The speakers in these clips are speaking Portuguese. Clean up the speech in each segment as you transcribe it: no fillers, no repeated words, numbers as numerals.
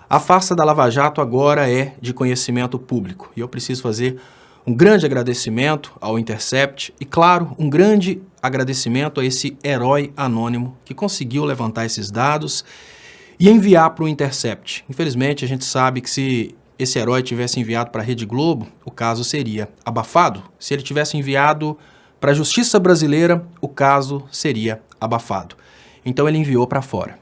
A farsa da Lava Jato agora é de conhecimento público e eu preciso fazer um grande agradecimento ao Intercept e, claro, um grande agradecimento a esse herói anônimo que conseguiu levantar esses dados e enviar para o Intercept. Infelizmente, a gente sabe que se esse herói tivesse enviado para a Rede Globo, o caso seria abafado. Se ele tivesse enviado para a Justiça Brasileira, o caso seria abafado. Então ele enviou para fora.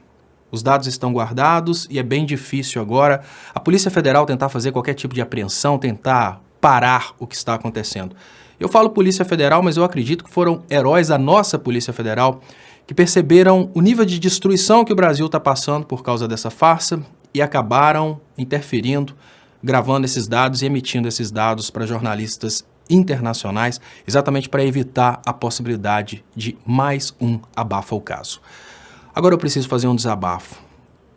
Os dados estão guardados e é bem difícil agora a Polícia Federal tentar fazer qualquer tipo de apreensão, tentar parar o que está acontecendo. Eu falo Polícia Federal, mas eu acredito que foram heróis da nossa Polícia Federal que perceberam o nível de destruição que o Brasil está passando por causa dessa farsa e acabaram interferindo, gravando esses dados e emitindo esses dados para jornalistas internacionais, exatamente para evitar a possibilidade de mais um abafa o caso. Agora eu preciso fazer um desabafo.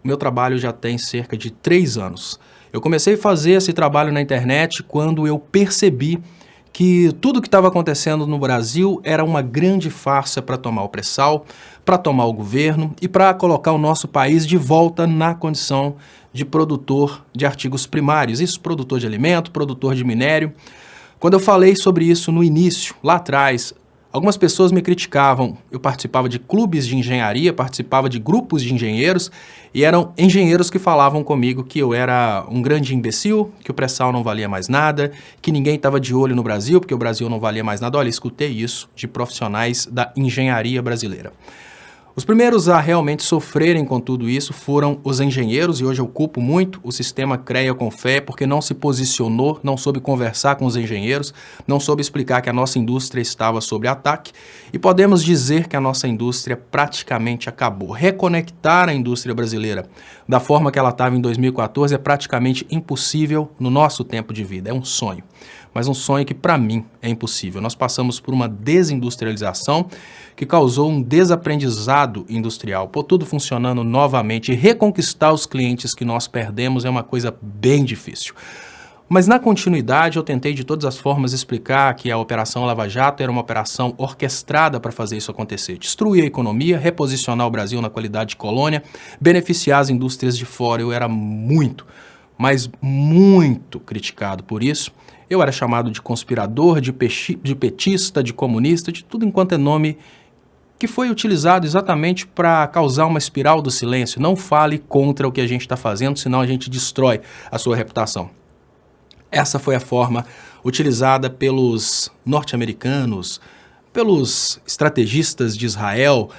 O meu trabalho já tem cerca de 3 anos. Eu comecei a fazer esse trabalho na internet quando eu percebi que tudo o que estava acontecendo no Brasil era uma grande farsa para tomar o pré-sal, para tomar o governo e para colocar o nosso país de volta na condição de produtor de artigos primários. Isso, produtor de alimento, produtor de minério. Quando eu falei sobre isso no início, lá atrás, algumas pessoas me criticavam. Eu participava de clubes de engenharia, participava de grupos de engenheiros e eram engenheiros que falavam comigo que eu era um grande imbecil, que o pré-sal não valia mais nada, que ninguém estava de olho no Brasil, porque o Brasil não valia mais nada. Olha, escutei isso de profissionais da engenharia brasileira. Os primeiros a realmente sofrerem com tudo isso foram os engenheiros, e hoje eu culpo muito o sistema CREA-CONFEA, porque não se posicionou, não soube conversar com os engenheiros, não soube explicar que a nossa indústria estava sob ataque, e podemos dizer que a nossa indústria praticamente acabou. Reconectar a indústria brasileira da forma que ela estava em 2014 é praticamente impossível no nosso tempo de vida, é um sonho. Mas um sonho que, para mim, é impossível. Nós passamos por uma desindustrialização que causou um desaprendizado industrial. Pôr tudo funcionando novamente e reconquistar os clientes que nós perdemos é uma coisa bem difícil. Mas na continuidade eu tentei de todas as formas explicar que a Operação Lava Jato era uma operação orquestrada para fazer isso acontecer. Destruir a economia, reposicionar o Brasil na qualidade de colônia, beneficiar as indústrias de fora. Eu era muito, mas muito criticado por isso. Eu era chamado de conspirador, de petista, de comunista, de tudo enquanto é nome que foi utilizado exatamente para causar uma espiral do silêncio. Não fale contra o que a gente está fazendo, senão a gente destrói a sua reputação. Essa foi a forma utilizada pelos norte-americanos, pelos estrategistas de Israel,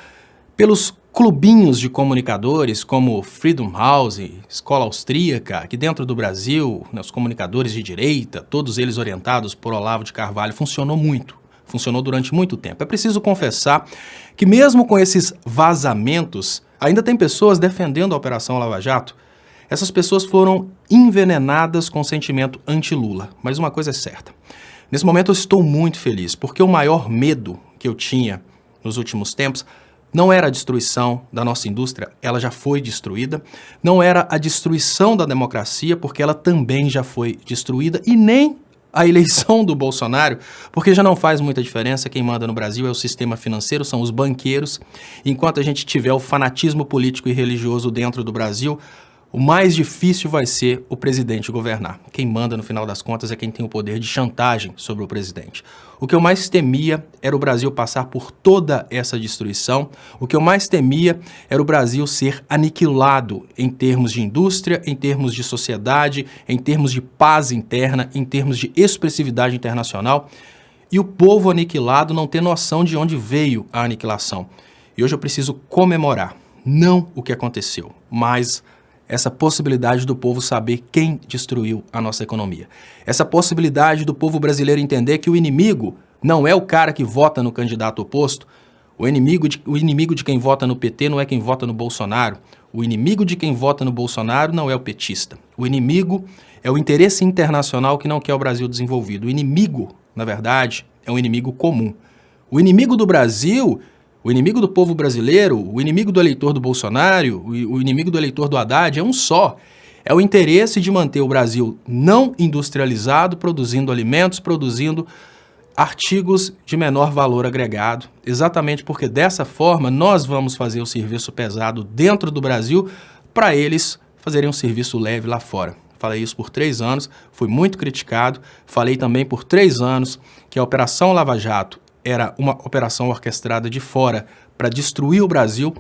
pelos clubinhos de comunicadores como Freedom House, Escola Austríaca, aqui dentro do Brasil, os comunicadores de direita, todos eles orientados por Olavo de Carvalho, funcionou durante muito tempo. É preciso confessar que mesmo com esses vazamentos, ainda tem pessoas defendendo a Operação Lava Jato. Essas pessoas foram envenenadas com sentimento anti-Lula, mas uma coisa é certa. Nesse momento eu estou muito feliz, porque o maior medo que eu tinha nos últimos tempos não era a destruição da nossa indústria, ela já foi destruída. Não era a destruição da democracia, porque ela também já foi destruída. E nem a eleição do Bolsonaro, porque já não faz muita diferença. Quem manda no Brasil é o sistema financeiro, são os banqueiros. Enquanto a gente tiver o fanatismo político e religioso dentro do Brasil, o mais difícil vai ser o presidente governar. Quem manda, no final das contas, é quem tem o poder de chantagem sobre o presidente. O que eu mais temia era o Brasil passar por toda essa destruição. O que eu mais temia era o Brasil ser aniquilado em termos de indústria, em termos de sociedade, em termos de paz interna, em termos de expressividade internacional. E o povo aniquilado não ter noção de onde veio a aniquilação. E hoje eu preciso comemorar, não o que aconteceu, mas essa possibilidade do povo saber quem destruiu a nossa economia. Essa possibilidade do povo brasileiro entender que o inimigo não é o cara que vota no candidato oposto. O inimigo de quem vota no PT não é quem vota no Bolsonaro. O inimigo de quem vota no Bolsonaro não é o petista. O inimigo é o interesse internacional que não quer o Brasil desenvolvido. O inimigo, na verdade, é um inimigo comum. O inimigo do Brasil, o inimigo do povo brasileiro, o inimigo do eleitor do Bolsonaro, o inimigo do eleitor do Haddad é um só. É o interesse de manter o Brasil não industrializado, produzindo alimentos, produzindo artigos de menor valor agregado, exatamente porque dessa forma nós vamos fazer o serviço pesado dentro do Brasil para eles fazerem um serviço leve lá fora. Falei isso por 3 anos, fui muito criticado. Falei também por 3 anos que a Operação Lava Jato era uma operação orquestrada de fora para destruir o Brasil,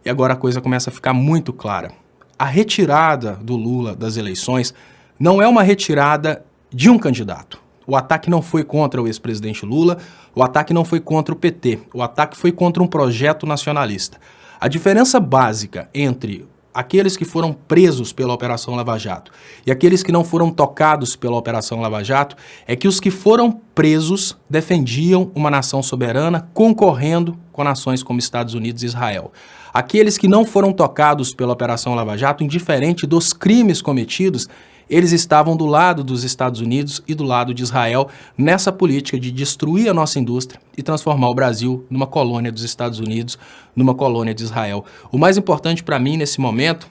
e agora a coisa começa a ficar muito clara. A retirada do Lula das eleições não é uma retirada de um candidato. O ataque não foi contra o ex-presidente Lula, o ataque não foi contra o PT, o ataque foi contra um projeto nacionalista. A diferença básica entre aqueles que foram presos pela Operação Lava Jato e aqueles que não foram tocados pela Operação Lava Jato é que os que foram presos defendiam uma nação soberana concorrendo com nações como Estados Unidos e Israel. Aqueles que não foram tocados pela Operação Lava Jato, indiferente dos crimes cometidos, eles estavam do lado dos Estados Unidos e do lado de Israel nessa política de destruir a nossa indústria e transformar o Brasil numa colônia dos Estados Unidos, numa colônia de Israel. O mais importante para mim nesse momento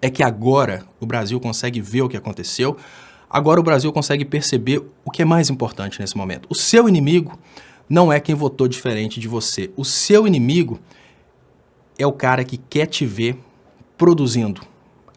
é que agora o Brasil consegue ver o que aconteceu, agora o Brasil consegue perceber o que é mais importante nesse momento. O seu inimigo não é quem votou diferente de você. O seu inimigo é o cara que quer te ver produzindo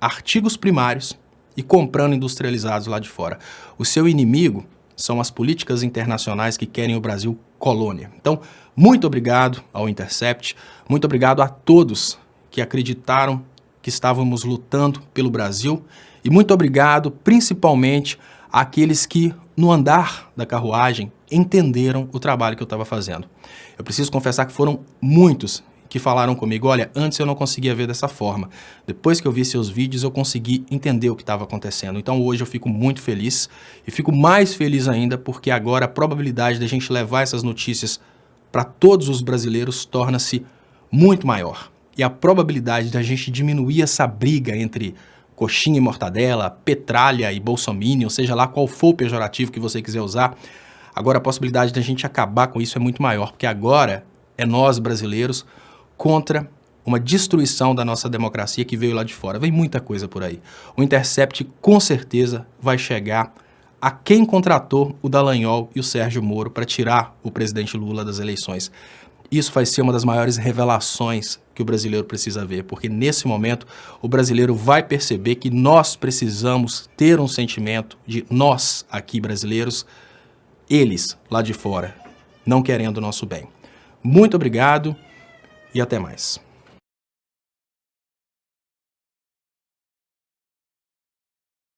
artigos primários e comprando industrializados lá de fora. O seu inimigo são as políticas internacionais que querem o Brasil colônia. Então, muito obrigado ao Intercept, muito obrigado a todos que acreditaram que estávamos lutando pelo Brasil e muito obrigado principalmente àqueles que, no andar da carruagem, entenderam o trabalho que eu estava fazendo. Eu preciso confessar que foram muitos que falaram comigo, olha, antes eu não conseguia ver dessa forma. Depois que eu vi seus vídeos, eu consegui entender o que estava acontecendo. Então hoje eu fico muito feliz e fico mais feliz ainda porque agora a probabilidade da gente levar essas notícias para todos os brasileiros torna-se muito maior. E a probabilidade da gente diminuir essa briga entre coxinha e mortadela, petralha e bolsominion, seja lá qual for o pejorativo que você quiser usar, agora a possibilidade da gente acabar com isso é muito maior, porque agora é nós brasileiros contra uma destruição da nossa democracia que veio lá de fora. Vem muita coisa por aí. O Intercept com certeza vai chegar a quem contratou o Dallagnol e o Sérgio Moro para tirar o presidente Lula das eleições. Isso vai ser uma das maiores revelações que o brasileiro precisa ver, porque nesse momento o brasileiro vai perceber que nós precisamos ter um sentimento de nós aqui brasileiros, eles lá de fora, não querendo o nosso bem. Muito obrigado e até mais.